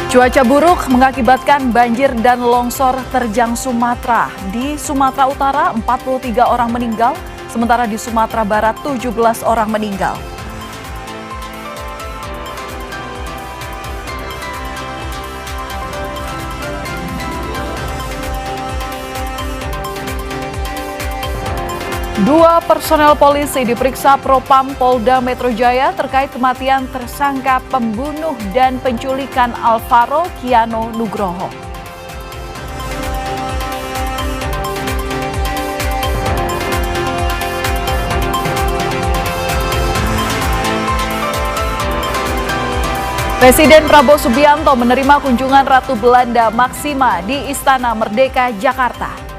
Cuaca buruk mengakibatkan banjir dan longsor terjang Sumatera. Di Sumatera Utara 43 orang meninggal, sementara di Sumatera Barat 17 orang meninggal. Dua personel polisi diperiksa Propam Polda Metro Jaya terkait kematian tersangka pembunuh dan penculikan Alvaro Kiano Nugroho. Presiden Prabowo Subianto menerima kunjungan Ratu Belanda Maxima di Istana Merdeka, Jakarta.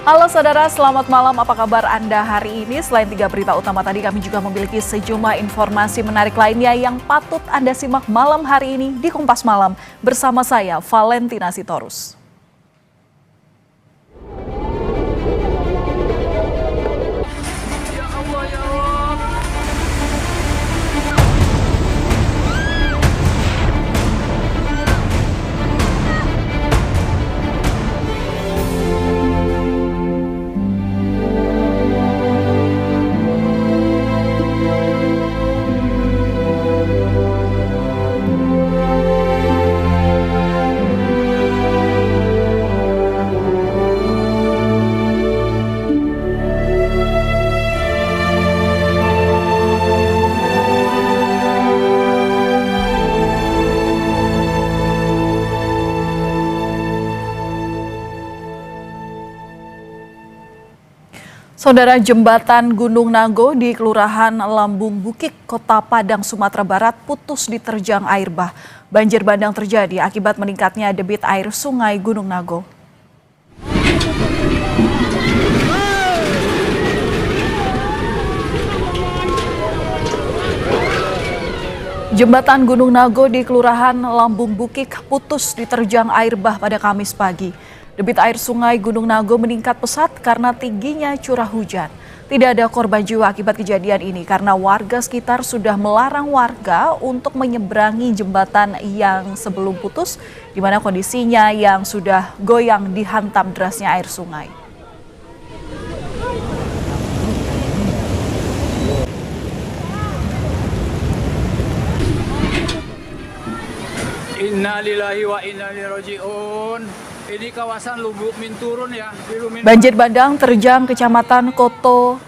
Halo saudara, selamat malam. Apa kabar Anda hari ini? Selain 3 berita utama tadi, kami juga memiliki sejumlah informasi menarik lainnya yang patut Anda simak malam hari ini di Kompas Malam. Bersama saya, Valentina Sitorus. Saudara, jembatan Gunung Nago di Kelurahan Lambung Bukik, Kota Padang, Sumatera Barat putus diterjang air bah. Banjir bandang terjadi akibat meningkatnya debit air Sungai Gunung Nago. Jembatan Gunung Nago di Kelurahan Lambung Bukik putus diterjang air bah pada Kamis pagi. Debit air Sungai Gunung Nago meningkat pesat karena tingginya curah hujan. Tidak ada korban jiwa akibat kejadian ini karena warga sekitar sudah melarang warga untuk menyeberangi jembatan yang sebelum putus, di mana kondisinya yang sudah goyang dihantam derasnya air sungai. Innalillahi wa inna ilaihi raji'un. Ini kawasan Lubuk Minturun ya. Banjir bandang terjang Kecamatan Koto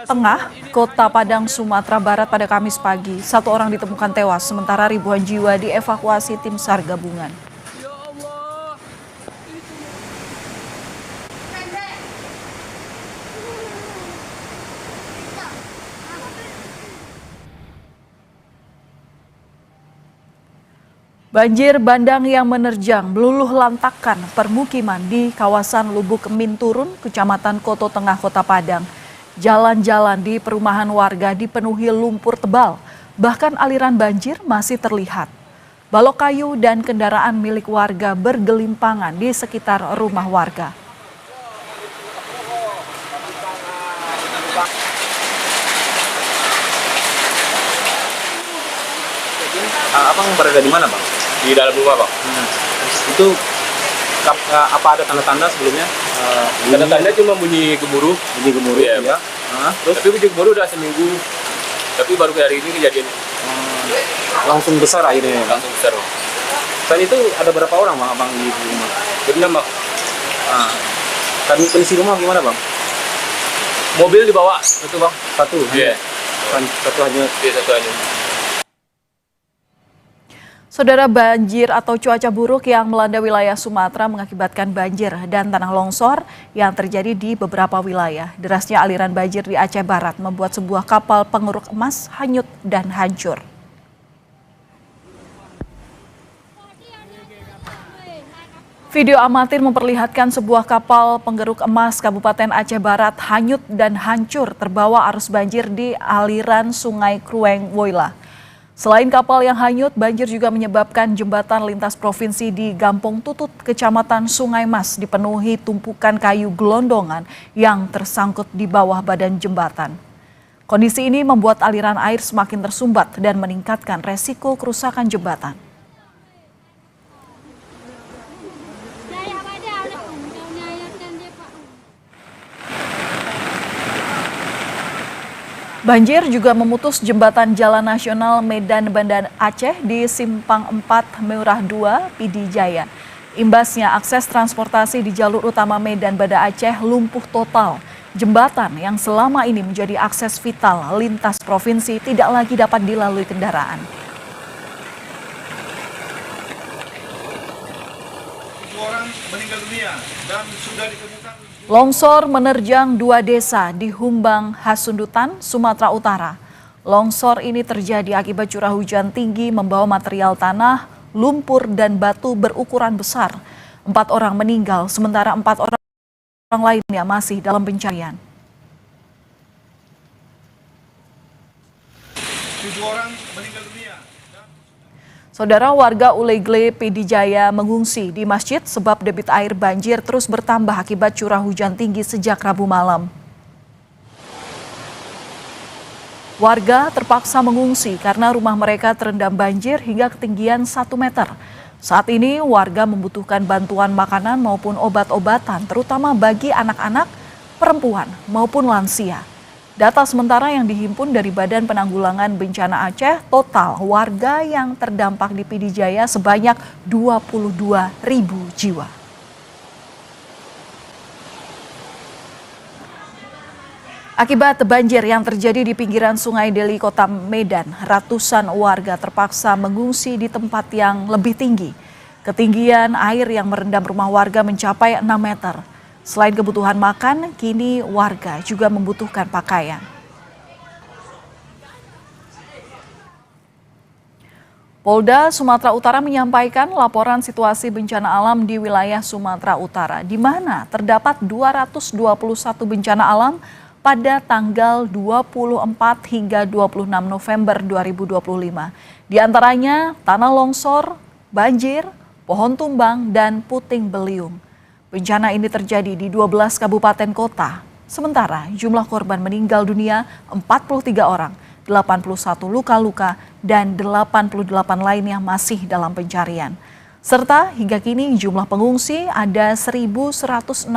Tengah, Kota Padang, Sumatera Barat pada Kamis pagi. 1 orang ditemukan tewas, sementara ribuan jiwa dievakuasi tim SAR gabungan. Banjir bandang yang menerjang meluluh lantakkan permukiman di kawasan Lubuk Minturun, Kecamatan Koto Tengah, Kota Padang. Jalan-jalan di perumahan warga dipenuhi lumpur tebal, bahkan aliran banjir masih terlihat. Balok kayu dan kendaraan milik warga bergelimpangan di sekitar rumah warga. Abang berada di mana, Bang? Di dalam rumah, Bang. Itu apa ada tanda-tanda sebelumnya? Tanda-tanda cuma bunyi gemuruh. Bunyi gemuruh, ya. ya. Terus Tapi bunyi gemuruh udah seminggu. Tapi baru hari ini kejadian langsung besar airnya. langsung besar, Bang. Selain itu ada berapa orang, Bang, abang di rumah? Benar, Bang. Tadi kondisi rumah gimana, Bang? Mobil dibawa, itu, Bang. Satu. Iya. Satu hanya. Iya, satu aja. Saudara, banjir atau cuaca buruk yang melanda wilayah Sumatera mengakibatkan banjir dan tanah longsor yang terjadi di beberapa wilayah. Derasnya aliran banjir di Aceh Barat membuat sebuah kapal pengeruk emas hanyut dan hancur. Video amatir memperlihatkan sebuah kapal penggeruk emas Kabupaten Aceh Barat hanyut dan hancur terbawa arus banjir di aliran Sungai Krueng Woyla. Selain kapal yang hanyut, banjir juga menyebabkan jembatan lintas provinsi di Gampong Tutut, Kecamatan Sungai Mas dipenuhi tumpukan kayu gelondongan yang tersangkut di bawah badan jembatan. Kondisi ini membuat aliran air semakin tersumbat dan meningkatkan resiko kerusakan jembatan. Banjir juga memutus jembatan Jalan Nasional Medan Banda Aceh di Simpang 4 Meurah 2, Pidi Jaya. Imbasnya akses transportasi di jalur utama Medan Banda Aceh lumpuh total. Jembatan yang selama ini menjadi akses vital lintas provinsi tidak lagi dapat dilalui kendaraan. Orang meninggal dunia dan sudah ditemukan. Longsor menerjang 2 desa di Humbang, Hasundutan, Sumatera Utara. Longsor ini terjadi akibat curah hujan tinggi membawa material tanah, lumpur, dan batu berukuran besar. 4 orang meninggal, sementara 4 orang lainnya masih dalam pencarian. 7 orang meninggal dunia. Saudara, warga Ulegle Pidi Jaya mengungsi di masjid sebab debit air banjir terus bertambah akibat curah hujan tinggi sejak Rabu malam. Warga terpaksa mengungsi karena rumah mereka terendam banjir hingga ketinggian 1 meter. Saat ini warga membutuhkan bantuan makanan maupun obat-obatan terutama bagi anak-anak, perempuan maupun lansia. Data sementara yang dihimpun dari Badan Penanggulangan Bencana Aceh, total warga yang terdampak di Pidi Jaya sebanyak 22.000 jiwa. Akibat banjir yang terjadi di pinggiran Sungai Deli, Kota Medan, ratusan warga terpaksa mengungsi di tempat yang lebih tinggi. Ketinggian air yang merendam rumah warga mencapai 6 meter. Selain kebutuhan makan, kini warga juga membutuhkan pakaian. Polda Sumatera Utara menyampaikan laporan situasi bencana alam di wilayah Sumatera Utara, di mana terdapat 221 bencana alam pada tanggal 24 hingga 26 November 2025. Di antaranya tanah longsor, banjir, pohon tumbang, dan puting beliung. Bencana ini terjadi di 12 kabupaten kota. Sementara jumlah korban meninggal dunia 43 orang, 81 luka-luka, dan 88 lainnya masih dalam pencarian. Serta hingga kini jumlah pengungsi ada 1.168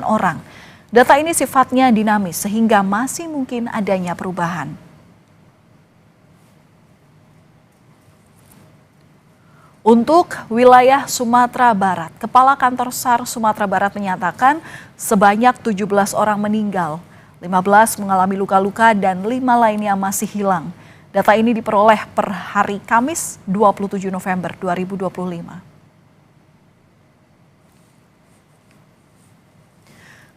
orang. Data ini sifatnya dinamis sehingga masih mungkin adanya perubahan. Untuk wilayah Sumatera Barat, Kepala Kantor SAR Sumatera Barat menyatakan sebanyak 17 orang meninggal, 15 mengalami luka-luka, dan 5 lainnya masih hilang. Data ini diperoleh per hari Kamis 27 November 2025.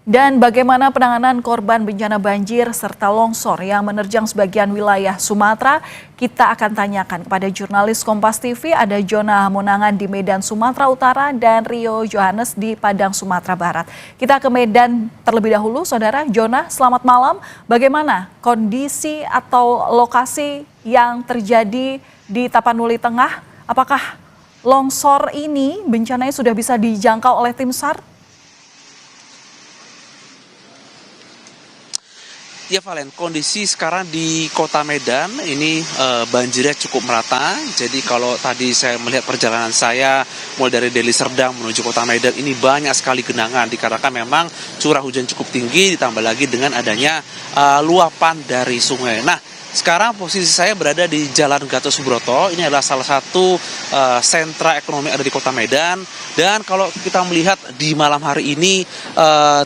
Dan bagaimana penanganan korban bencana banjir serta longsor yang menerjang sebagian wilayah Sumatera? Kita akan tanyakan kepada jurnalis Kompas TV, ada Jona Monangan di Medan, Sumatera Utara, dan Rio Johannes di Padang, Sumatera Barat. Kita ke Medan terlebih dahulu, Saudara. Jona, selamat malam. Bagaimana kondisi atau lokasi yang terjadi di Tapanuli Tengah? Apakah longsor ini bencananya sudah bisa dijangkau oleh tim SAR? Ya Valen, kondisi sekarang di Kota Medan ini banjirnya cukup merata. Jadi kalau tadi saya melihat perjalanan saya mulai dari Deli Serdang menuju Kota Medan, ini banyak sekali genangan dikarenakan memang curah hujan cukup tinggi ditambah lagi dengan adanya luapan dari sungai. Nah, sekarang posisi saya berada di Jalan Gatot Subroto. Ini adalah salah satu sentra ekonomi ada di Kota Medan. Dan kalau kita melihat di malam hari ini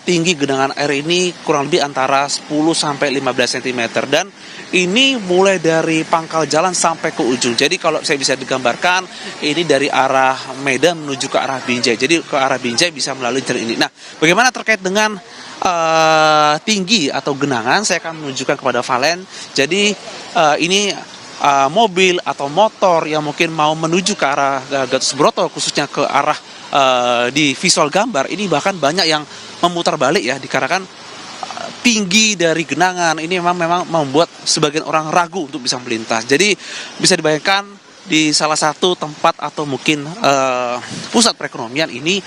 tinggi genangan air ini kurang lebih antara 10 sampai 15 cm. Dan ini mulai dari pangkal jalan sampai ke ujung. Jadi kalau saya bisa digambarkan, ini dari arah Medan menuju ke arah Binjai. Jadi ke arah Binjai bisa melalui jalan ini. Nah, bagaimana terkait dengan tinggi atau genangan, saya akan menunjukkan kepada Valen. Jadi ini mobil atau motor yang mungkin mau menuju ke arah Gatot Subroto, khususnya ke arah di visual gambar, ini bahkan banyak yang memutar balik ya, dikarenakan tinggi dari genangan ini memang membuat sebagian orang ragu untuk bisa melintas. Jadi bisa dibayangkan di salah satu tempat atau mungkin pusat perekonomian ini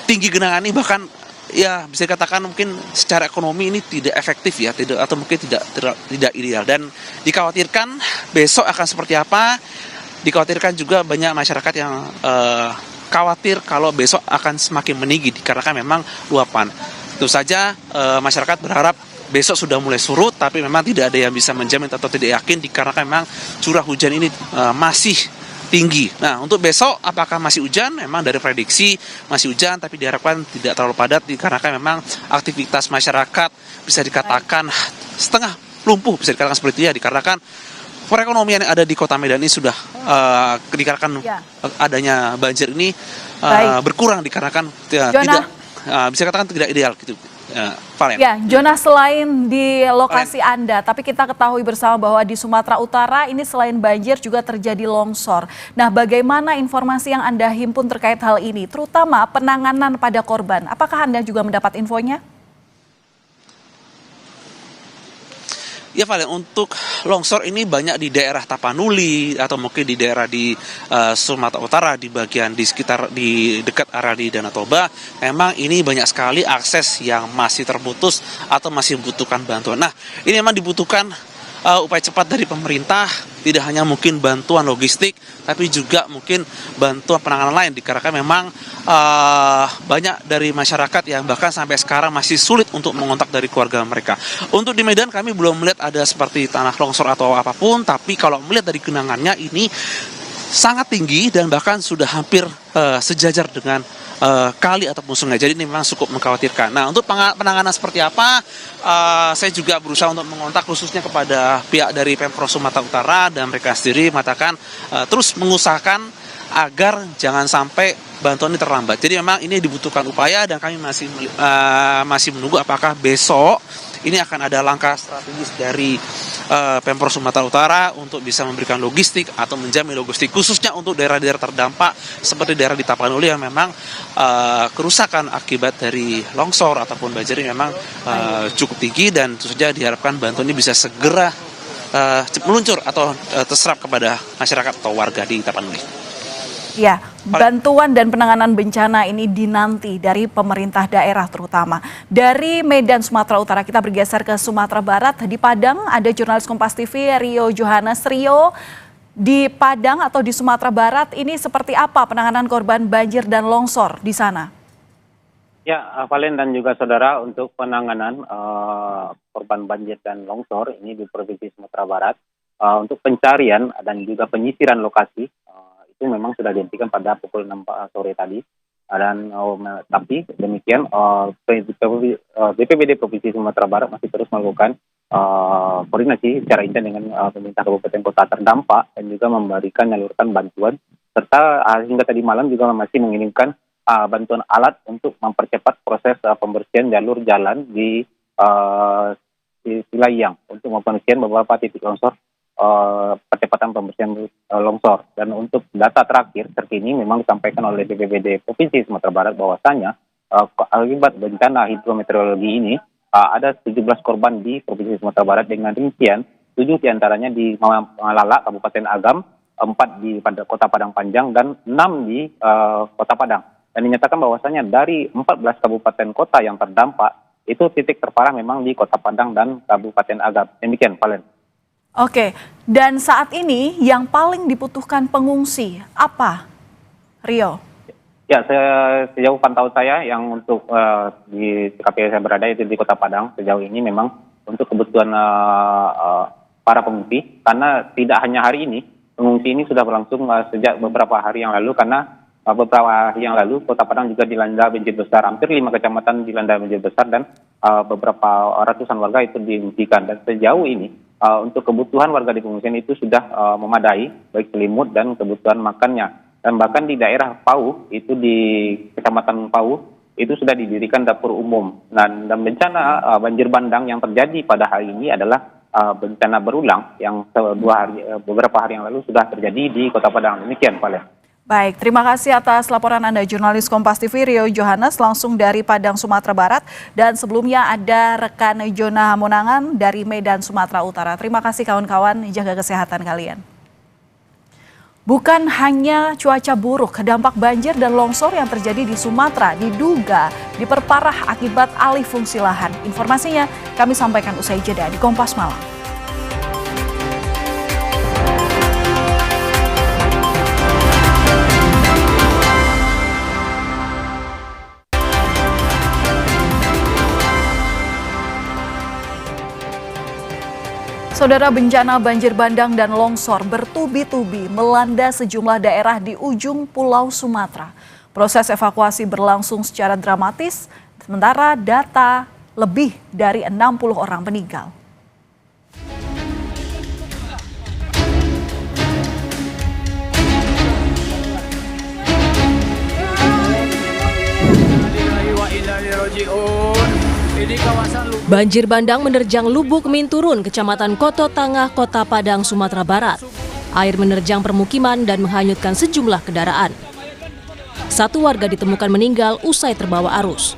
tinggi genangan ini bahkan ya bisa dikatakan mungkin secara ekonomi ini tidak efektif ya, tidak atau mungkin tidak ideal, dan dikhawatirkan besok akan seperti apa. Dikhawatirkan juga banyak masyarakat yang khawatir kalau besok akan semakin meninggi dikarenakan memang luapan. Tentu saja masyarakat berharap besok sudah mulai surut, tapi memang tidak ada yang bisa menjamin atau tidak yakin dikarenakan memang curah hujan ini masih tinggi. Nah, untuk besok apakah masih hujan? Memang dari prediksi masih hujan, tapi diharapkan tidak terlalu padat dikarenakan memang aktivitas masyarakat bisa dikatakan setengah lumpuh, bisa dikatakan seperti itu ya, dikarenakan perekonomian yang ada di Kota Medan ini sudah dikarenakan adanya banjir ini berkurang dikarenakan tidak bisa katakan tidak ideal gitu. Valen. Ya, Jonas, selain di lokasi Anda, tapi kita ketahui bersama bahwa di Sumatera Utara ini selain banjir juga terjadi longsor. Nah, bagaimana informasi yang Anda himpun terkait hal ini, terutama penanganan pada korban? Apakah Anda juga mendapat infonya? Ya Valen, untuk longsor ini banyak di daerah Tapanuli atau mungkin di daerah di Sumatera Utara, di bagian di sekitar di dekat area di Danau Toba. Memang ini banyak sekali akses yang masih terputus atau masih membutuhkan bantuan. Nah, ini memang dibutuhkan upaya cepat dari pemerintah, tidak hanya mungkin bantuan logistik, tapi juga mungkin bantuan penanganan lain, dikarenakan memang banyak dari masyarakat yang bahkan sampai sekarang masih sulit untuk mengontak dari keluarga mereka. Untuk di Medan kami belum melihat ada seperti tanah longsor atau apapun, tapi kalau melihat dari genangannya ini sangat tinggi dan bahkan sudah hampir sejajar dengan kali ataupun sungai. Jadi ini memang cukup mengkhawatirkan. Nah, untuk penanganan seperti apa, saya juga berusaha untuk mengontak khususnya kepada pihak dari Pemprov Sumatera Utara, dan mereka sendiri mengatakan terus mengusahakan agar jangan sampai bantuan ini terlambat. Jadi memang ini dibutuhkan upaya, dan kami masih menunggu apakah besok ini akan ada langkah strategis dari Pemprov Sumatera Utara untuk bisa memberikan logistik atau menjamin logistik khususnya untuk daerah-daerah terdampak seperti daerah di Tapanuli yang memang kerusakan akibat dari longsor ataupun banjir ini memang cukup tinggi, dan tentu saja diharapkan bantuan ini bisa segera meluncur atau terserap kepada masyarakat atau warga di Tapanuli. Ya, bantuan dan penanganan bencana ini dinanti dari pemerintah daerah terutama. Dari Medan, Sumatera Utara, kita bergeser ke Sumatera Barat. Di Padang ada jurnalis Kompas TV Rio Johannes. Rio, di Padang atau di Sumatera Barat ini seperti apa penanganan korban banjir dan longsor di sana? Ya, Valen dan juga saudara, untuk penanganan korban banjir dan longsor ini di Provinsi Sumatera Barat, untuk pencarian dan juga penyisiran lokasi itu memang sudah dihentikan pada pukul 6 sore tadi, dan tapi demikian BPBD Provinsi Sumatera Barat masih terus melakukan koordinasi secara intens dengan pemerintah kabupaten kota terdampak dan juga menyalurkan bantuan, serta hingga tadi malam juga masih mengirimkan bantuan alat untuk mempercepat proses pembersihan jalur jalan di Silayang untuk mempersiapkan beberapa titik longsor, percepatan pembersihan longsor. Dan untuk data terakhir terkini memang disampaikan oleh BPBD Provinsi Sumatera Barat bahwasanya akibat bencana hidrometeorologi ini ada 17 korban di Provinsi Sumatera Barat dengan rincian 7 diantaranya di Malala, Kabupaten Agam, 4 di Kota Padang Panjang, dan 6 di Kota Padang. Dan dinyatakan bahwasanya dari 14 kabupaten kota yang terdampak, itu titik terparah memang di Kota Padang dan Kabupaten Agam. Demikian, Valen. Oke, dan saat ini yang paling dibutuhkan pengungsi apa, Rio? Ya, sejauh pantauan saya yang untuk di TKP saya berada itu di Kota Padang, sejauh ini memang untuk kebutuhan para pengungsi, karena tidak hanya hari ini, pengungsi ini sudah berlangsung sejak beberapa hari yang lalu, karena beberapa hari yang lalu Kota Padang juga dilanda banjir besar, hampir 5 kecamatan dilanda banjir besar, dan beberapa ratusan warga itu dihentikan. Dan sejauh ini untuk kebutuhan warga di pengungsian itu sudah memadai, baik selimut dan kebutuhan makannya. Dan bahkan di daerah Pau, itu di Kecamatan Pau, itu sudah didirikan dapur umum. Dan bencana banjir bandang yang terjadi pada hari ini adalah bencana berulang yang beberapa hari yang lalu sudah terjadi di Kota Padang. Demikian, Pak Len. Baik, terima kasih atas laporan Anda, jurnalis Kompas TV Rio Johannes langsung dari Padang, Sumatera Barat. Dan sebelumnya ada rekan Jona Hamonangan dari Medan, Sumatera Utara. Terima kasih kawan-kawan, jaga kesehatan kalian. Bukan hanya cuaca buruk, dampak banjir dan longsor yang terjadi di Sumatera diduga diperparah akibat alih fungsi lahan. Informasinya kami sampaikan usai jeda di Kompas Malam. Saudara, bencana banjir bandang dan longsor bertubi-tubi melanda sejumlah daerah di ujung Pulau Sumatera. Proses evakuasi berlangsung secara dramatis, sementara data lebih dari 60 orang meninggal. Ini kawasan Banjir bandang menerjang Lubuk Minturun, Kecamatan Koto Tangah, Kota Padang, Sumatera Barat. Air menerjang permukiman dan menghanyutkan sejumlah kendaraan. Satu warga ditemukan meninggal usai terbawa arus.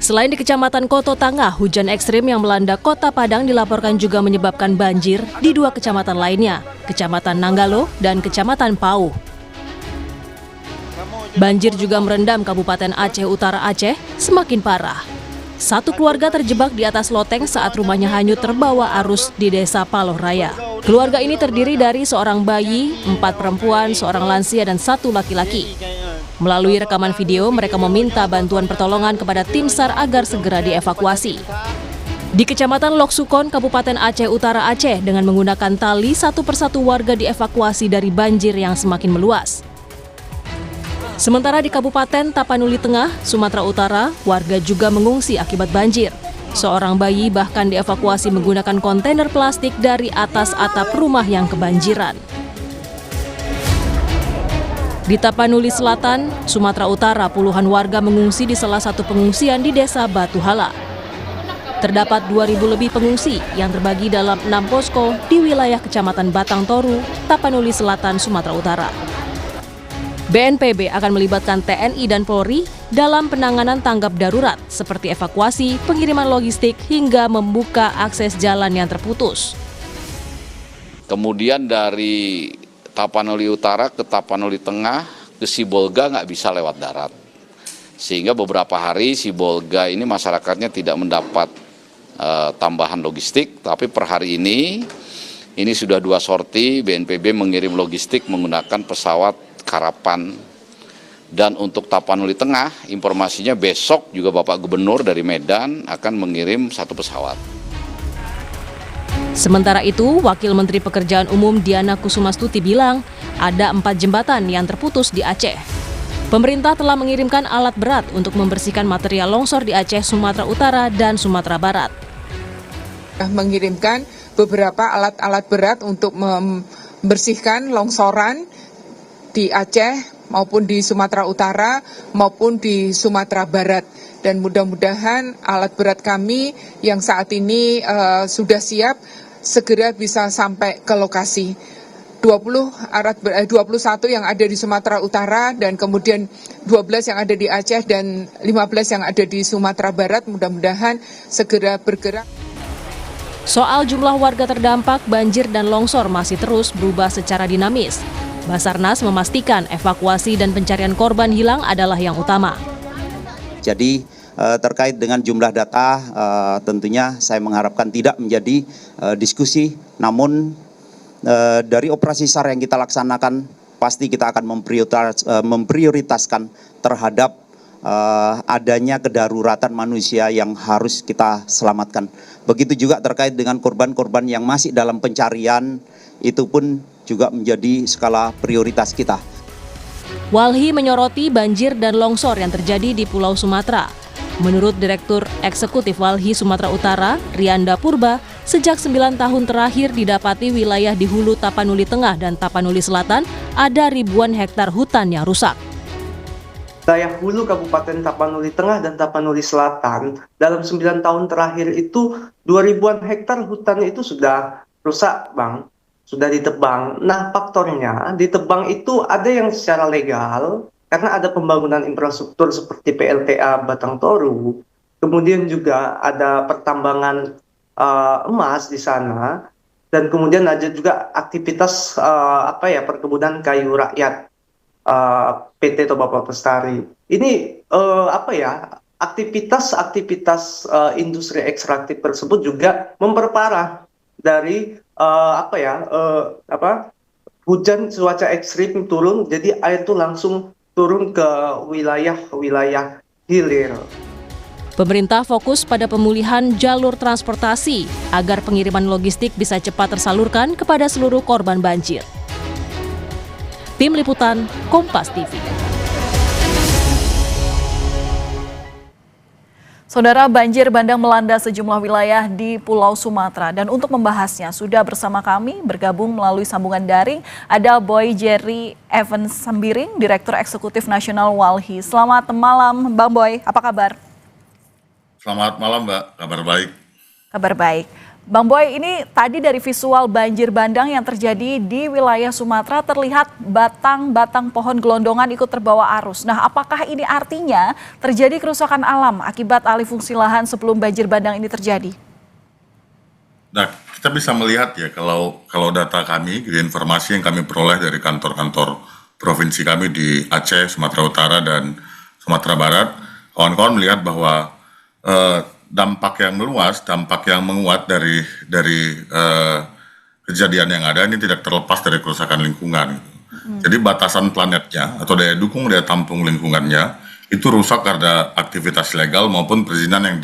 Selain di Kecamatan Koto Tangah, hujan ekstrim yang melanda Kota Padang dilaporkan juga menyebabkan banjir di dua kecamatan lainnya, Kecamatan Nanggalo dan Kecamatan Pauh. Banjir juga merendam Kabupaten Aceh Utara Aceh semakin parah. Satu keluarga terjebak di atas loteng saat rumahnya hanyut terbawa arus di Desa Paloh Raya. Keluarga ini terdiri dari seorang bayi, 4 perempuan, seorang lansia, dan 1 laki-laki. Melalui rekaman video, mereka meminta bantuan pertolongan kepada tim SAR agar segera dievakuasi. Di Kecamatan Loksukon, Kabupaten Aceh Utara Aceh, dengan menggunakan tali, satu persatu warga dievakuasi dari banjir yang semakin meluas. Sementara di Kabupaten Tapanuli Tengah, Sumatera Utara, warga juga mengungsi akibat banjir. Seorang bayi bahkan dievakuasi menggunakan kontainer plastik dari atas atap rumah yang kebanjiran. Di Tapanuli Selatan, Sumatera Utara, puluhan warga mengungsi di salah satu pengungsian di Desa Batu Hala. Terdapat 2.000 lebih pengungsi yang terbagi dalam 6 posko di wilayah Kecamatan Batang Toru, Tapanuli Selatan, Sumatera Utara. BNPB akan melibatkan TNI dan Polri dalam penanganan tanggap darurat seperti evakuasi, pengiriman logistik, hingga membuka akses jalan yang terputus. Kemudian dari Tapanuli Utara ke Tapanuli Tengah ke Sibolga nggak bisa lewat darat. Sehingga beberapa hari Sibolga ini masyarakatnya tidak mendapat tambahan logistik, tapi per hari ini sudah 2 sorti BNPB mengirim logistik menggunakan pesawat Karapan. Dan untuk Tapanuli Tengah, informasinya besok juga Bapak Gubernur dari Medan akan mengirim 1 pesawat. Sementara itu, Wakil Menteri Pekerjaan Umum Diana Kusumastuti bilang ada 4 jembatan yang terputus di Aceh. Pemerintah telah mengirimkan alat berat untuk membersihkan material longsor di Aceh, Sumatera Utara, dan Sumatera Barat. Mengirimkan beberapa alat-alat berat untuk membersihkan longsoran di Aceh maupun di Sumatera Utara maupun di Sumatera Barat, dan mudah-mudahan alat berat kami yang saat ini sudah siap segera bisa sampai ke lokasi. 21 yang ada di Sumatera Utara dan kemudian 12 yang ada di Aceh dan 15 yang ada di Sumatera Barat, mudah-mudahan segera bergerak. Soal jumlah warga terdampak banjir dan longsor masih terus berubah secara dinamis. Basarnas memastikan evakuasi dan pencarian korban hilang adalah yang utama. Jadi terkait dengan jumlah data tentunya saya mengharapkan tidak menjadi diskusi, namun dari operasi SAR yang kita laksanakan pasti kita akan memprioritaskan terhadap adanya kedaruratan manusia yang harus kita selamatkan. Begitu juga terkait dengan korban-korban yang masih dalam pencarian, itu pun juga menjadi skala prioritas kita. Walhi menyoroti banjir dan longsor yang terjadi di Pulau Sumatera. Menurut Direktur Eksekutif Walhi Sumatera Utara, Rianda Purba, sejak 9 tahun terakhir didapati wilayah di hulu Tapanuli Tengah dan Tapanuli Selatan ada ribuan hektar hutan yang rusak. wilayah hulu Kabupaten Tapanuli Tengah dan Tapanuli Selatan, dalam 9 tahun terakhir itu 2.000-an hektar hutan itu sudah rusak, Bang. Sudah ditebang. Nah, faktornya ditebang itu ada yang secara legal, karena ada pembangunan infrastruktur seperti PLTA Batang Toru, kemudian juga ada pertambangan emas di sana, dan kemudian ada juga aktivitas perkebunan kayu rakyat PT Toba Pelestari. Ini aktivitas industri ekstraktif tersebut juga memperparah dari hujan cuaca ekstrim turun, jadi air itu langsung turun ke wilayah hilir. Pemerintah fokus pada pemulihan jalur transportasi agar pengiriman logistik bisa cepat tersalurkan kepada seluruh korban banjir. Tim Liputan Kompas TV. Saudara, banjir bandang melanda sejumlah wilayah di Pulau Sumatera, dan untuk membahasnya sudah bersama kami bergabung melalui sambungan daring ada Boy Jerry Evans Sembiring, Direktur Eksekutif Nasional Walhi. Selamat malam Bang Boy, apa kabar? Selamat malam Mbak, kabar baik. Kabar baik. Bang Boy, ini tadi dari visual banjir bandang yang terjadi di wilayah Sumatera terlihat batang-batang pohon gelondongan ikut terbawa arus. Nah, apakah ini artinya terjadi kerusakan alam akibat alih fungsi lahan sebelum banjir bandang ini terjadi? Nah, kita bisa melihat ya kalau data kami, informasi yang kami peroleh dari kantor-kantor provinsi kami di Aceh, Sumatera Utara, dan Sumatera Barat, kawan-kawan melihat bahwa dampak yang meluas, dampak yang menguat dari kejadian yang ada ini tidak terlepas dari kerusakan lingkungan. Jadi batasan planetnya atau daya dukung, daya tampung lingkungannya itu rusak karena aktivitas legal maupun perizinan yang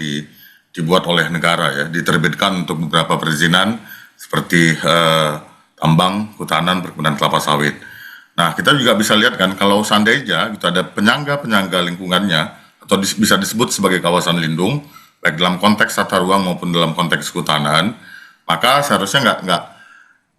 dibuat oleh negara ya, diterbitkan untuk beberapa perizinan seperti tambang, hutanan, perkebunan kelapa sawit. Nah, kita juga bisa lihat kan kalau seandainya gitu ada penyangga lingkungannya atau bisa disebut sebagai kawasan lindung, baik dalam konteks tata ruang maupun dalam konteks kehutanan, maka seharusnya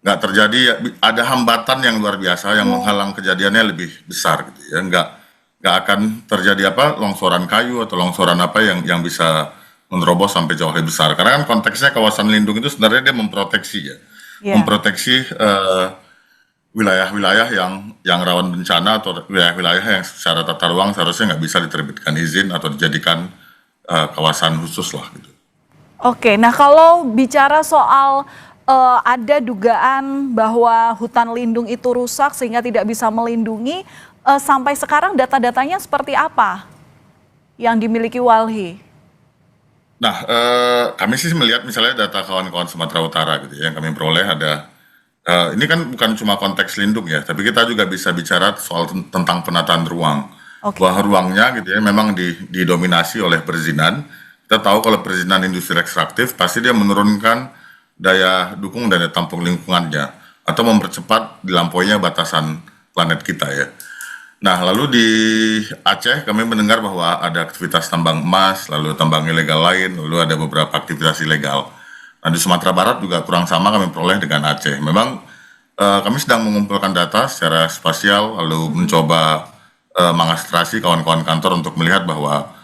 nggak terjadi ada hambatan yang luar biasa yang menghalang kejadiannya lebih besar gitu ya, nggak akan terjadi longsoran kayu atau longsoran yang bisa menerobos sampai jauh lebih besar, karena kan konteksnya kawasan lindung itu sebenarnya dia memproteksi ya, memproteksi wilayah-wilayah yang rawan bencana atau wilayah-wilayah yang secara tata ruang seharusnya nggak bisa diterbitkan izin atau dijadikan kawasan khusus lah gitu. Oke, nah kalau bicara soal ada dugaan bahwa hutan lindung itu rusak sehingga tidak bisa melindungi, sampai sekarang data-datanya seperti apa yang dimiliki Walhi? Nah, kami sih melihat misalnya data kawan-kawan Sumatera Utara gitu ya, yang kami peroleh ada, ini kan bukan cuma konteks lindung ya, tapi kita juga bisa bicara soal tentang penataan ruang. Bahwa ruangnya gitu ya memang didominasi oleh perizinan. Kita tahu kalau perizinan industri ekstraktif pasti dia menurunkan daya dukung dan daya tampung lingkungannya atau mempercepat dilampauinya batasan planet kita ya. Nah, lalu di Aceh kami mendengar bahwa ada aktivitas tambang emas, lalu tambang ilegal lain, lalu ada beberapa aktivitas ilegal. Nah, di Sumatera Barat juga kurang sama kami peroleh dengan Aceh. Memang kami sedang mengumpulkan data secara spasial lalu mencoba mengastrasi kawan-kawan kantor untuk melihat bahwa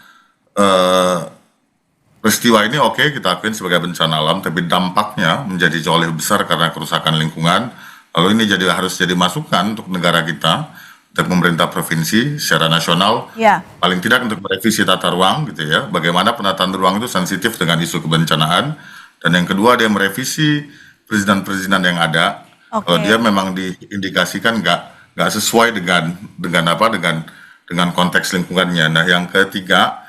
peristiwa ini kita akuin sebagai bencana alam, tapi dampaknya menjadi jauh lebih besar karena kerusakan lingkungan. Lalu ini harus jadi masukan untuk negara kita, untuk pemerintah provinsi secara nasional, paling tidak untuk merevisi tata ruang gitu ya. Bagaimana penataan ruang itu sensitif dengan isu kebencanaan, dan yang kedua dia merevisi perizinan-perizinan yang ada. Kalau dia memang diindikasikan nggak sesuai dengan konteks lingkungannya. Nah, yang ketiga,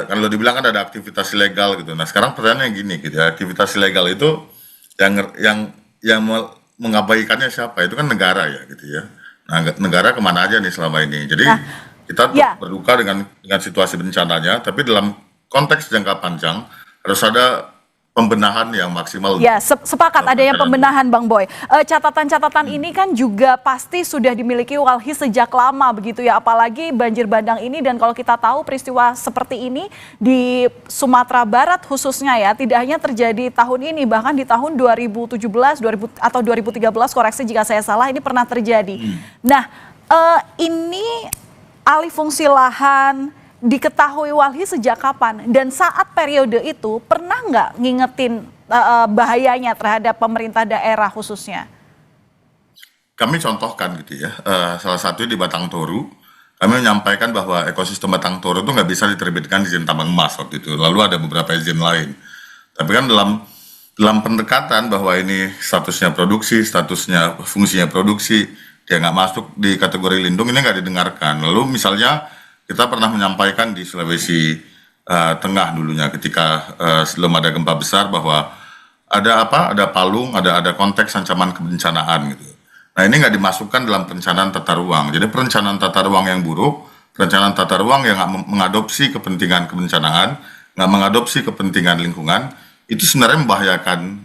kalau dibilang kan ada aktivitas ilegal gitu. Nah, sekarang pertanyaannya gini gitu ya, aktivitas ilegal itu yang mengabaikannya siapa? Itu kan negara ya gitu ya. Nah, negara kemana aja nih selama ini? Jadi kita berduka dengan situasi bencananya, tapi dalam konteks jangka panjang harus ada pembenahan yang maksimal. Ya, sepakat ada yang pembenahan Bang Boy. Catatan-catatan ini kan juga pasti sudah dimiliki Walhi sejak lama begitu ya, apalagi banjir bandang ini, dan kalau kita tahu peristiwa seperti ini di Sumatera Barat khususnya ya, tidak hanya terjadi tahun ini, bahkan di tahun 2017 atau 2013, koreksi jika saya salah, ini pernah terjadi. Nah, ini alih fungsi lahan diketahui Walhi sejak kapan? Dan saat periode itu pernah nggak ngingetin bahayanya terhadap pemerintah daerah khususnya? Kami contohkan gitu ya, salah satu di Batang Toru, kami menyampaikan bahwa ekosistem Batang Toru itu nggak bisa diterbitkan izin tambang emas waktu itu. Lalu ada beberapa izin lain. Tapi kan dalam pendekatan bahwa ini statusnya produksi, statusnya fungsinya produksi, dia nggak masuk di kategori lindung, ini nggak didengarkan. Lalu misalnya kita pernah menyampaikan di Sulawesi Tengah dulunya ketika sebelum ada gempa besar bahwa ada palung, ada konteks ancaman kebencanaan gitu. Nah ini nggak dimasukkan dalam perencanaan tata ruang. Jadi perencanaan tata ruang yang buruk, perencanaan tata ruang yang nggak mengadopsi kepentingan kebencanaan, nggak mengadopsi kepentingan lingkungan, itu sebenarnya membahayakan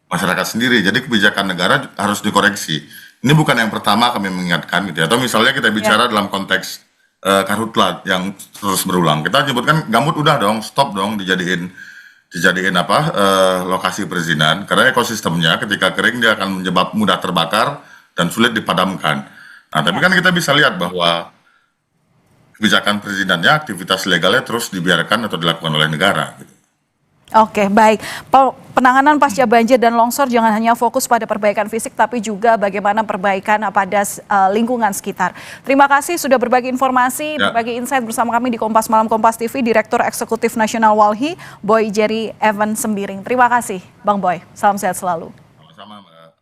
masyarakat sendiri. Jadi kebijakan negara harus dikoreksi. Ini bukan yang pertama kami mengingatkan gitu ya. Atau misalnya kita bicara dalam konteks karhutla yang terus berulang. Kita nyebutkan gambut udah dong, stop dong dijadiin lokasi perizinan. Karena ekosistemnya ketika kering dia akan mudah terbakar dan sulit dipadamkan. Nah tapi kan kita bisa lihat bahwa kebijakan perizinannya, aktivitas legalnya terus dibiarkan atau dilakukan oleh negara gitu. Oke, baik. Penanganan pasca banjir dan longsor jangan hanya fokus pada perbaikan fisik, tapi juga bagaimana perbaikan pada lingkungan sekitar. Terima kasih sudah berbagi informasi, berbagi insight bersama kami di Kompas Malam Kompas TV, Direktur Eksekutif Nasional Walhi, Boy Jerry Evan Sembiring. Terima kasih, Bang Boy. Salam sehat selalu. Sama-sama, Mbak.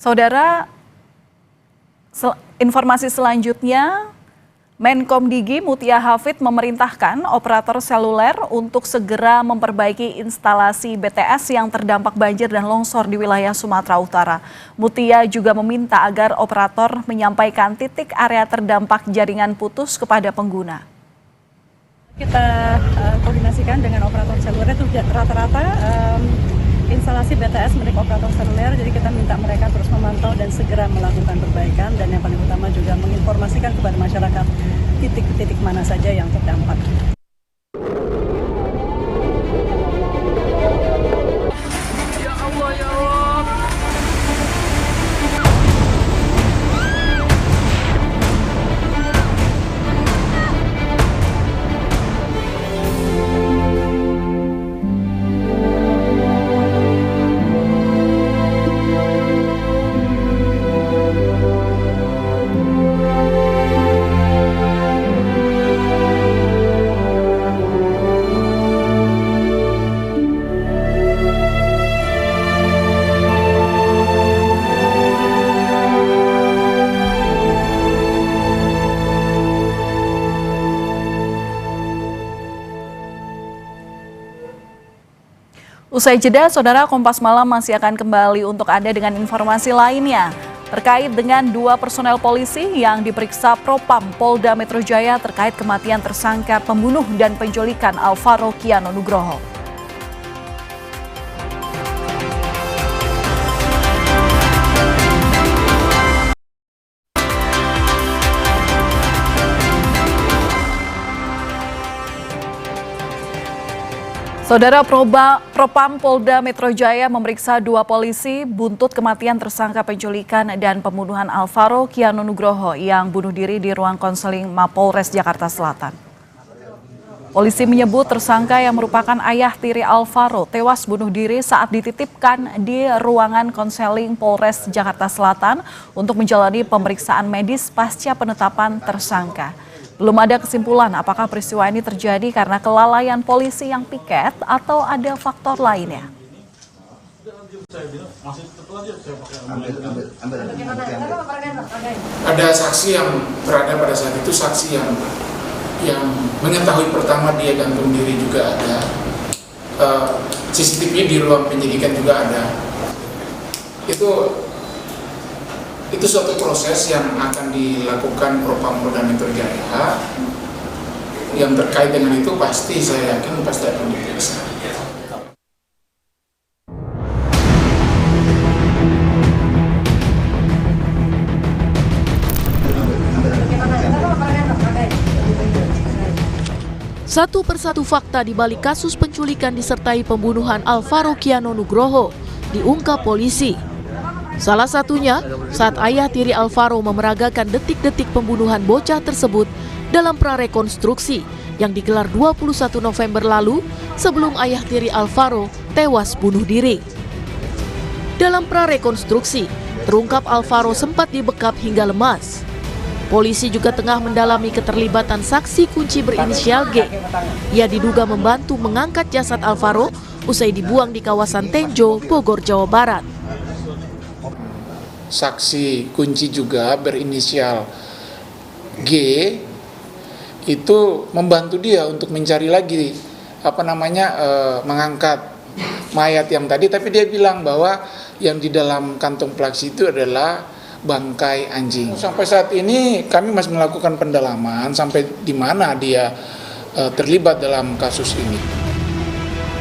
Saudara, informasi selanjutnya, Menkom Digi Mutia Hafid memerintahkan operator seluler untuk segera memperbaiki instalasi BTS yang terdampak banjir dan longsor di wilayah Sumatera Utara. Mutia juga meminta agar operator menyampaikan titik area terdampak jaringan putus kepada pengguna. Kita koordinasikan dengan operator seluler itu rata-rata instalasi BTS milik operator seluler, jadi kita minta mereka terus memantau dan segera melakukan perbaikan, dan yang paling utama juga menginformasikan kepada masyarakat titik-titik mana saja yang terdampak. Ya Allah, ya Allah. Usai jeda, Saudara, Kompas Malam masih akan kembali untuk Anda dengan informasi lainnya terkait dengan 2 personel polisi yang diperiksa Propam Polda Metro Jaya terkait kematian tersangka pembunuh dan penculikan Alvaro Kiano Nugroho. Saudara, Propam Polda Metro Jaya memeriksa 2 polisi buntut kematian tersangka penculikan dan pembunuhan Alvaro Kiano Nugroho yang bunuh diri di ruang konseling Mapolres Jakarta Selatan. Polisi menyebut tersangka yang merupakan ayah tiri Alvaro tewas bunuh diri saat dititipkan di ruangan konseling Polres Jakarta Selatan untuk menjalani pemeriksaan medis pasca penetapan tersangka. Belum ada kesimpulan apakah peristiwa ini terjadi karena kelalaian polisi yang piket atau ada faktor lainnya. Ada saksi yang berada pada saat itu, saksi yang mengetahui pertama dia gantung diri juga ada. CCTV di ruang penyidikan juga ada. Itu suatu proses yang akan dilakukan Propam Polda Metro Jaya. Yang terkait dengan itu pasti saya yakin pasti akan diperiksa. Satu persatu fakta di balik kasus penculikan disertai pembunuhan Alvaro Kiano Nugroho diungkap polisi. Salah satunya saat ayah tiri Alvaro memeragakan detik-detik pembunuhan bocah tersebut dalam prarekonstruksi yang digelar 21 November lalu sebelum ayah tiri Alvaro tewas bunuh diri. Dalam prarekonstruksi, terungkap Alvaro sempat dibekap hingga lemas. Polisi juga tengah mendalami keterlibatan saksi kunci berinisial G. Ia diduga membantu mengangkat jasad Alvaro usai dibuang di kawasan Tenjo, Bogor, Jawa Barat. Saksi kunci juga berinisial G itu membantu dia untuk mencari lagi mengangkat mayat yang tadi, tapi dia bilang bahwa yang di dalam kantong plastik itu adalah bangkai anjing. Sampai saat ini kami masih melakukan pendalaman sampai di mana dia terlibat dalam kasus ini.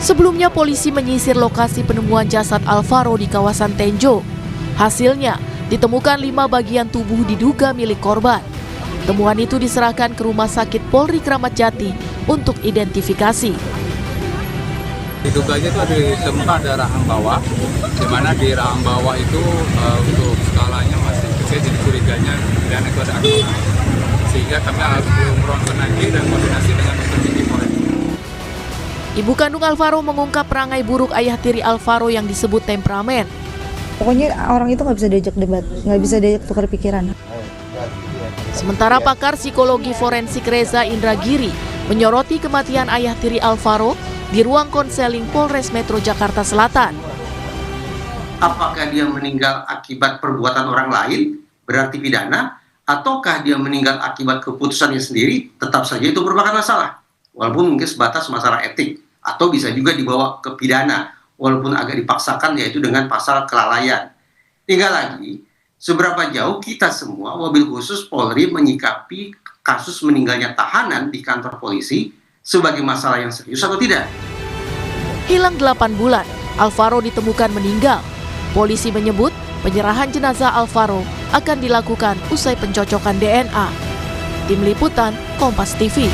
Sebelumnya polisi menyisir lokasi penemuan jasad Alvaro di kawasan Tenjo. Hasilnya, ditemukan 5 bagian tubuh diduga milik korban. Temuan itu diserahkan ke Rumah Sakit Polri Kramat Jati untuk identifikasi. Diduganya itu ditemukan ada rahang bawah, di mana di rahang bawah itu untuk skalanya masih kecil, jadi curiganya dan itu ada aktif. Sehingga kami harus meronsen lagi dan koordinasi dengan petinggi Polri. Ibu kandung Alvaro mengungkap perangai buruk ayah tiri Alvaro yang disebut temperamen. Pokoknya orang itu nggak bisa diajak debat, nggak bisa diajak tukar pikiran. Sementara pakar psikologi forensik Reza Indragiri menyoroti kematian ayah tiri Alvaro di ruang konseling Polres Metro Jakarta Selatan. Apakah dia meninggal akibat perbuatan orang lain, berarti pidana, ataukah dia meninggal akibat keputusannya sendiri, tetap saja itu merupakan masalah. Walaupun mungkin sebatas masalah etik, atau bisa juga dibawa ke pidana, walaupun agak dipaksakan yaitu dengan pasal kelalaian. Tinggal lagi, seberapa jauh kita semua, mobil khusus Polri menyikapi kasus meninggalnya tahanan di kantor polisi sebagai masalah yang serius atau tidak. Hilang 8 bulan, Alvaro ditemukan meninggal. Polisi menyebut penyerahan jenazah Alvaro akan dilakukan usai pencocokan DNA. Tim Liputan, Kompas TV.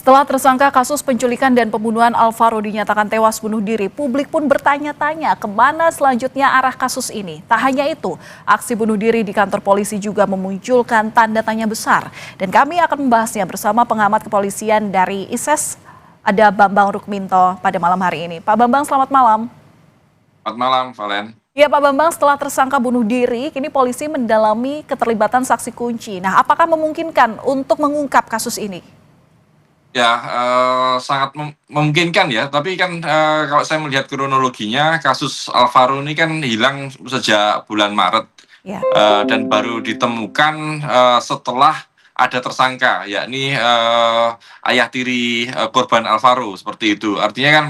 Setelah tersangka kasus penculikan dan pembunuhan Alvaro dinyatakan tewas bunuh diri, publik pun bertanya-tanya kemana selanjutnya arah kasus ini. Tak hanya itu, aksi bunuh diri di kantor polisi juga memunculkan tanda tanya besar. Dan kami akan membahasnya bersama pengamat kepolisian dari ISES, ada Bambang Rukminto pada malam hari ini. Pak Bambang, selamat malam. Selamat malam, Valen. Ya Pak Bambang, setelah tersangka bunuh diri, kini polisi mendalami keterlibatan saksi kunci. Nah, apakah memungkinkan untuk mengungkap kasus ini? Ya, sangat memungkinkan ya, tapi kan kalau saya melihat kronologinya, kasus Alvaro ini kan hilang sejak bulan Maret. Ya. Dan baru ditemukan setelah ada tersangka, yakni ayah tiri korban Alvaro, seperti itu. Artinya kan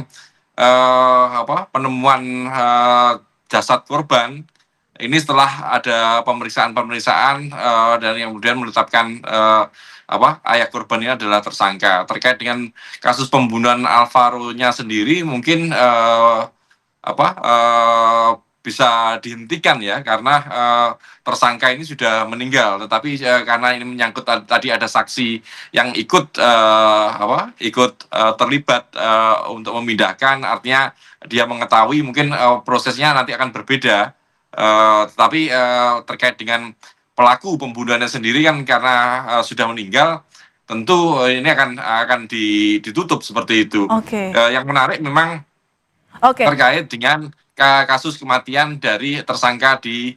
penemuan jasad korban ini setelah ada pemeriksaan dan yang kemudian menetapkan ayah korban ini adalah tersangka. Terkait dengan kasus pembunuhan Alvaro-nya sendiri mungkin bisa dihentikan ya, karena tersangka ini sudah meninggal, tetapi karena ini menyangkut tadi ada saksi yang ikut terlibat untuk memindahkan, artinya dia mengetahui, mungkin prosesnya nanti akan berbeda. Tetapi terkait dengan pelaku pembunuhannya sendiri kan karena sudah meninggal, tentu ini akan ditutup seperti itu. Yang menarik memang terkait dengan kasus kematian dari tersangka di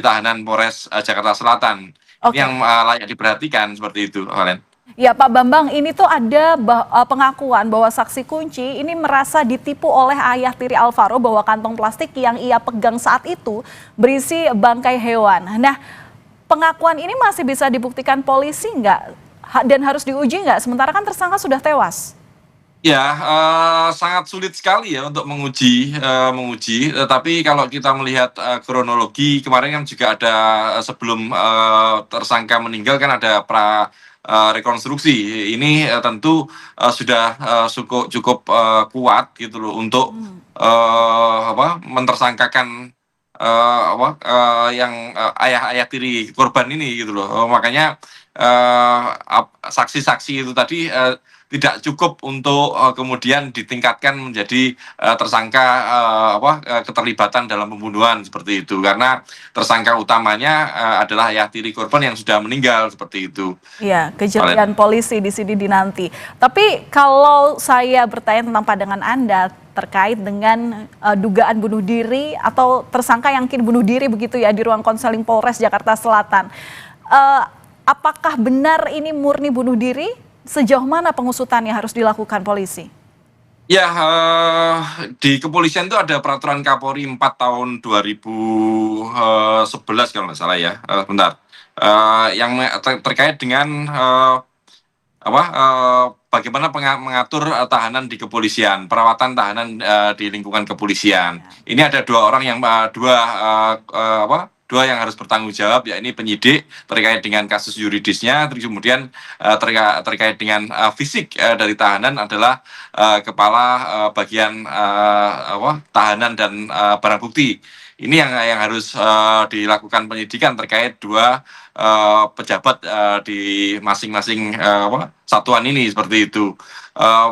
tahanan Polres Jakarta Selatan. Ini yang layak diperhatikan seperti itu, Valen. Ya Pak Bambang, ini tuh ada pengakuan bahwa saksi kunci ini merasa ditipu oleh ayah tiri Alvaro bahwa kantong plastik yang ia pegang saat itu berisi bangkai hewan. Nah, pengakuan ini masih bisa dibuktikan polisi nggak? Dan harus diuji nggak? Sementara kan tersangka sudah tewas. Ya, sangat sulit sekali ya untuk menguji. Tetapi kalau kita melihat kronologi, kemarin kan juga ada sebelum tersangka meninggal kan ada rekonstruksi. Ini tentu sudah cukup kuat gitu loh untuk mentersangkakan yang ayah tiri korban ini gitu loh. Makanya saksi-saksi itu tadi tidak cukup untuk kemudian ditingkatkan menjadi tersangka keterlibatan dalam pembunuhan seperti itu, karena tersangka utamanya adalah ayah tiri korban yang sudah meninggal seperti itu. Iya, kejelian polisi di sini dinanti. Tapi kalau saya bertanya tentang pandangan Anda terkait dengan dugaan bunuh diri atau tersangka yang kini bunuh diri begitu ya di ruang konseling Polres Jakarta Selatan, apakah benar ini murni bunuh diri? Sejauh mana pengusutannya harus dilakukan polisi? Ya, di kepolisian itu ada peraturan Kapolri 4 tahun 2011 kalau nggak salah ya, yang terkait dengan bagaimana mengatur tahanan di kepolisian, perawatan tahanan di lingkungan kepolisian. Ini ada dua orang yang dua yang harus bertanggung jawab, yakni penyidik terkait dengan kasus yuridisnya, terus kemudian terkait dengan fisik dari tahanan adalah kepala bagian tahanan dan barang bukti. Ini yang harus dilakukan penyidikan terkait dua pejabat di masing-masing satuan ini seperti itu.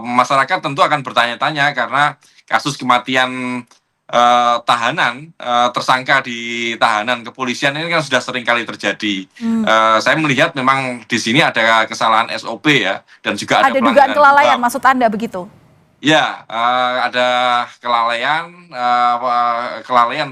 Masyarakat tentu akan bertanya-tanya karena kasus kematian tahanan, tersangka di tahanan kepolisian ini kan sudah sering kali terjadi. Saya melihat memang di sini ada kesalahan SOP ya, dan juga ada dugaan kelalaian, maksud Anda begitu? Ya, ada kelalaian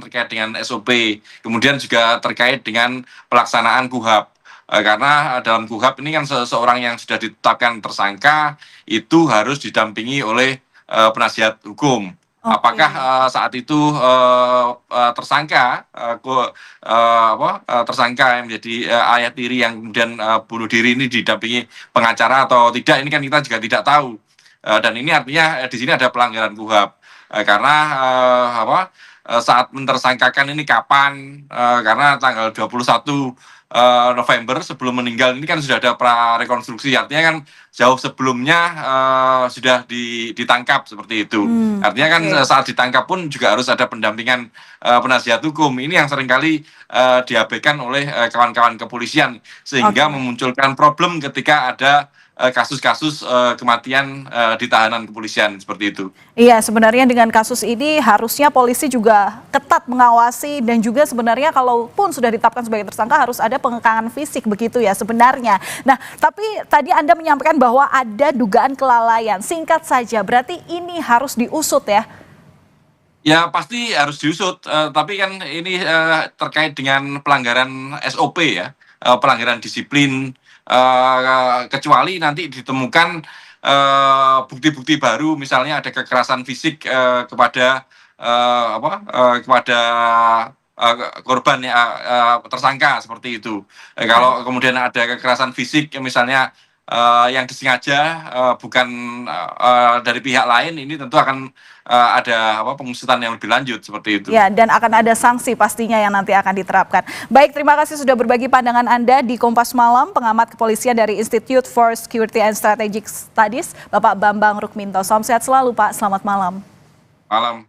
terkait dengan SOP, kemudian juga terkait dengan pelaksanaan KUHAP. Karena dalam KUHAP ini kan seseorang yang sudah ditetapkan tersangka itu harus didampingi oleh penasihat hukum. Okay. Apakah saat itu tersangka yang menjadi ayah tiri yang kemudian bunuh diri ini didampingi pengacara atau tidak, ini kan kita juga tidak tahu. Dan ini artinya di sini ada pelanggaran KUHAP karena saat mentersangkakan ini kapan, karena tanggal 21 November sebelum meninggal ini kan sudah ada prarekonstruksi, artinya kan jauh sebelumnya sudah ditangkap seperti itu. Artinya kan saat ditangkap pun juga harus ada pendampingan penasihat hukum. Ini yang seringkali diabaikan oleh kawan-kawan kepolisian sehingga memunculkan problem ketika ada kasus-kasus kematian di tahanan kepolisian seperti itu. Iya, sebenarnya dengan kasus ini harusnya polisi juga ketat mengawasi dan juga sebenarnya kalaupun sudah ditetapkan sebagai tersangka harus ada pengekangan fisik begitu ya sebenarnya. Nah, tapi tadi Anda menyampaikan bahwa ada dugaan kelalaian. Singkat saja, berarti ini harus diusut ya? Ya pasti harus diusut, tapi kan ini terkait dengan pelanggaran SOP ya, pelanggaran disiplin. Kecuali nanti ditemukan bukti-bukti baru, misalnya ada kekerasan fisik kepada korban tersangka seperti itu. Kalau kemudian ada kekerasan fisik misalnya yang disengaja bukan dari pihak lain, ini tentu akan ada pengusutan yang lebih lanjut seperti itu. Ya, dan akan ada sanksi pastinya yang nanti akan diterapkan. Baik, terima kasih sudah berbagi pandangan Anda di Kompas Malam, pengamat kepolisian dari Institute for Security and Strategic Studies, Bapak Bambang Rukminto. Salam sehat selalu, Pak. Selamat malam. Malam.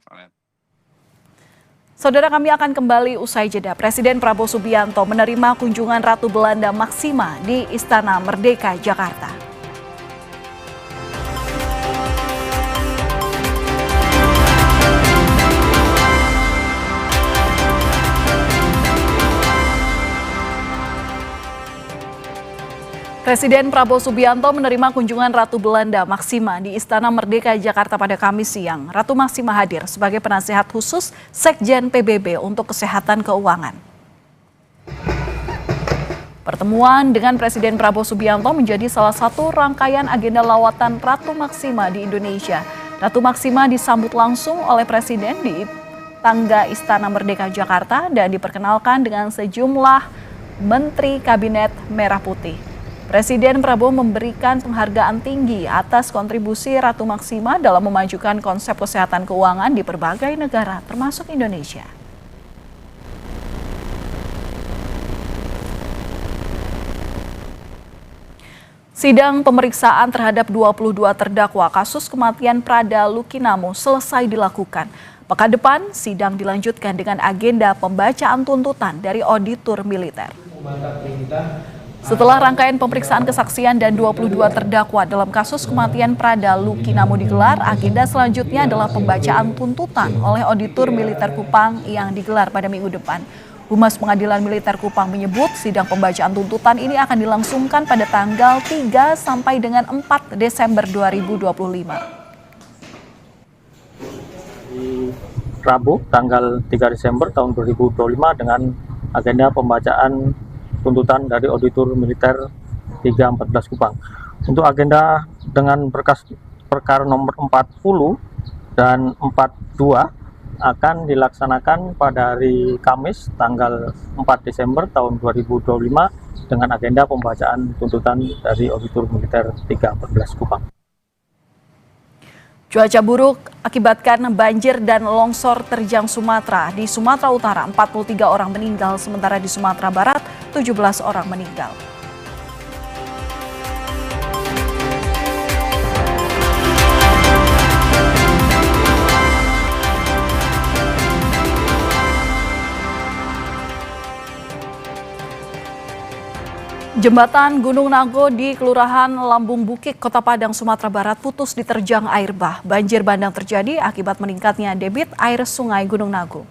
Saudara, kami akan kembali usai jeda. Presiden Prabowo Subianto menerima kunjungan Ratu Belanda Maxima di Istana Merdeka, Jakarta. Presiden Prabowo Subianto menerima kunjungan Ratu Belanda Maxima di Istana Merdeka Jakarta pada Kamis siang. Ratu Maxima hadir sebagai penasihat khusus Sekjen PBB untuk Kesehatan Keuangan. Pertemuan dengan Presiden Prabowo Subianto menjadi salah satu rangkaian agenda lawatan Ratu Maxima di Indonesia. Ratu Maxima disambut langsung oleh Presiden di tangga Istana Merdeka Jakarta dan diperkenalkan dengan sejumlah Menteri Kabinet Merah Putih. Presiden Prabowo memberikan penghargaan tinggi atas kontribusi Ratu Maxima dalam memajukan konsep kesehatan keuangan di berbagai negara, termasuk Indonesia. Sidang pemeriksaan terhadap 22 terdakwa kasus kematian Prada Lukinamo selesai dilakukan. Pekan depan, sidang dilanjutkan dengan agenda pembacaan tuntutan dari auditor militer. Setelah rangkaian pemeriksaan kesaksian dan 22 terdakwa dalam kasus kematian Prada Lukinamo digelar, agenda selanjutnya adalah pembacaan tuntutan oleh Auditor Militer Kupang yang digelar pada minggu depan. Humas Pengadilan Militer Kupang menyebut sidang pembacaan tuntutan ini akan dilangsungkan pada tanggal 3 sampai dengan 4 Desember 2025. Rabu tanggal 3 Desember tahun 2025 dengan agenda pembacaan tuntutan dari Auditor Militer 314 Kupang. Untuk agenda dengan berkas perkara nomor 40 dan 42 akan dilaksanakan pada hari Kamis tanggal 4 Desember tahun 2025 dengan agenda pembacaan tuntutan dari Auditor Militer 314 Kupang. Cuaca buruk akibatkan banjir dan longsor terjang Sumatera. Di Sumatera Utara, 43 orang meninggal, sementara di Sumatera Barat, 17 orang meninggal. Jembatan Gunung Nago di Kelurahan Lambung Bukik, Kota Padang, Sumatera Barat putus diterjang air bah. Banjir bandang terjadi akibat meningkatnya debit air sungai Gunung Nago.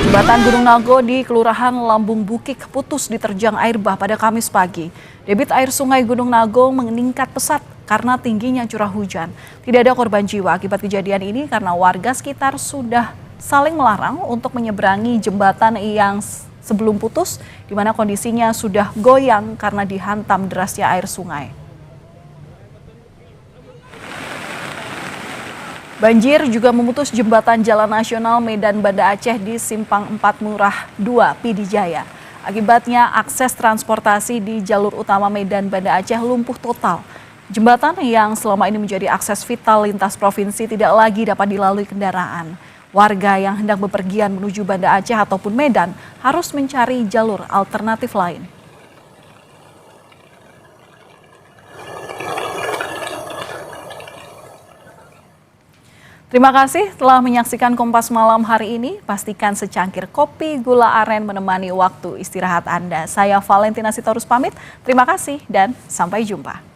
Jembatan Gunung Nago di Kelurahan Lambung Bukik putus diterjang air bah pada Kamis pagi. Debit air sungai Gunung Nago meningkat pesat karena tingginya curah hujan. Tidak ada korban jiwa akibat kejadian ini karena warga sekitar sudah saling melarang untuk menyeberangi jembatan yang sebelum putus, di mana kondisinya sudah goyang karena dihantam derasnya air sungai. Banjir juga memutus jembatan Jalan Nasional Medan Banda Aceh di Simpang 4 Murah 2 Pidijaya. Akibatnya akses transportasi di jalur utama Medan Banda Aceh lumpuh total. Jembatan yang selama ini menjadi akses vital lintas provinsi tidak lagi dapat dilalui kendaraan. Warga yang hendak bepergian menuju Banda Aceh ataupun Medan harus mencari jalur alternatif lain. Terima kasih telah menyaksikan Kompas Malam hari ini. Pastikan secangkir kopi gula aren menemani waktu istirahat Anda. Saya Valentina Sitorus pamit. Terima kasih dan sampai jumpa.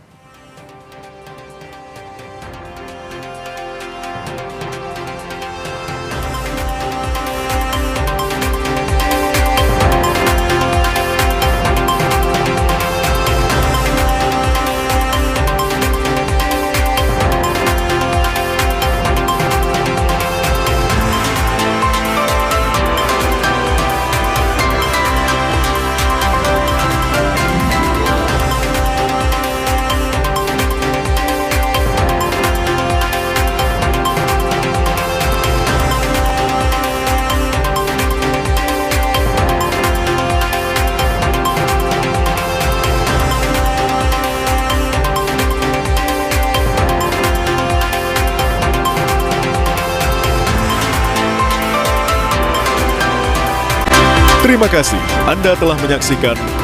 Terima kasih Anda telah menyaksikan